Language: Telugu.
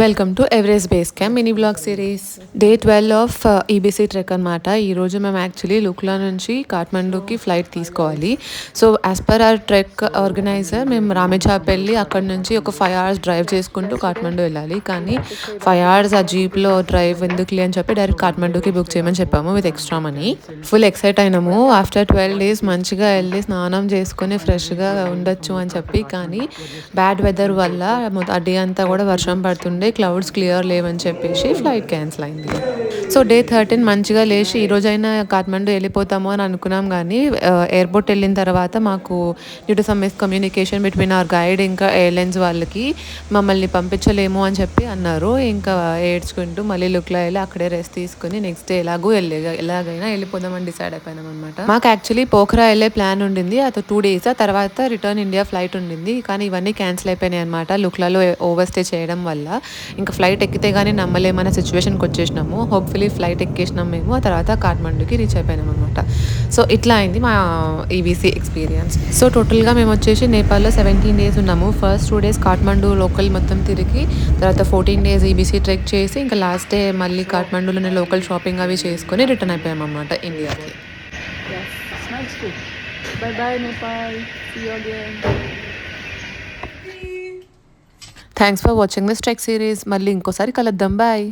Welcome to Everest base camp mini blog series day 12 of EBC trek అనమాట. ఈరోజు మేము యాక్చువల్లీ లుక్లా నుంచి కాఠ్మండూకి ఫ్లైట్ తీసుకోవాలి. So as per hour trek organiser మేము రామేచాప్ వెళ్ళి అక్కడ నుంచి ఒక 5 hours డ్రైవ్ చేసుకుంటూ కాఠ్మండూ వెళ్ళాలి. కానీ 5 hours ఆ జీప్లో డ్రైవ్ ఎందుకులే అని చెప్పి డైరెక్ట్ కాఠ్మండూకి బుక్ చేయమని చెప్పాము with extra money. Full excite అయినాము. ఆఫ్టర్ 12 days మంచిగా వెళ్ళి స్నానం చేసుకొని ఫ్రెష్గా ఉండొచ్చు అని చెప్పి. కానీ బ్యాడ్ వెదర్ వల్ల ఆ డే అంతా కూడా వర్షం పడుతుండే, క్లౌడ్స్ క్లియర్ లేవని చెప్పేసి ఫ్లైట్ క్యాన్సిల్ అయింది. సో డే 13 మంచిగా లేచి ఈరోజైనా కాఠ్మండూ వెళ్ళిపోతాము అని అనుకున్నాం. కానీ ఎయిర్పోర్ట్ వెళ్ళిన తర్వాత మాకు due to some miscommunication between hour guide ఇంకా ఎయిర్లైన్స్ వాళ్ళకి మమ్మల్ని పంపించలేము అని చెప్పి అన్నారు. ఇంకా ఏడ్చుకుంటూ మళ్ళీ లుక్లో వెళ్ళి అక్కడే రెస్ట్ తీసుకుని నెక్స్ట్ డే ఎలాగైనా వెళ్ళిపోదామని డిసైడ్ అయిపోయినాం అనమాట. మాకు యాక్చువల్లీ పోఖరా వెళ్ళే ప్లాన్ ఉండింది. అది 2 days. ఆ తర్వాత రిటర్న్ ఇండియా ఫ్లైట్ ఉండింది. కానీ ఇవన్నీ క్యాన్సిల్ అయిపోయినాయి అనమాట లుక్లలో ఓవర్ స్టే చేయడం వల్ల. ఇంకా ఫ్లైట్ ఎక్కితే కానీ నమ్మలేమన్న సిచ్యువేషన్కి వచ్చేసినాము. హోప్ఫుల్లీ ఫ్లైట్ ఎక్కేసినాం మేము. ఆ తర్వాత కాఠ్మండూకి రీచ్ అయిపోయినాం అనమాట. సో ఇట్లా అయింది మా ఈవీసీ ఎక్స్పీరియన్స్. సో టోటల్గా మేము వచ్చేసి నేపాల్లో 17 days ఉన్నాము. ఫస్ట్ 2 days కాఠ్మండూ లోకల్ మొత్తం తిరిగి, తర్వాత 14 days ఈబీసీ ట్రెక్ చేసి, ఇంకా లాస్ట్ డే మళ్ళీ కాఠ్మండూలోనే లోకల్ షాపింగ్ అవి చేసుకొని రిటర్న్ అయిపోయాం అనమాట ఇండియాకి. Bye bye Nepal. See you again. Thanks for watching this trek series. మళ్ళీ ఇంకోసారి కలుద్దాం. బాయ్.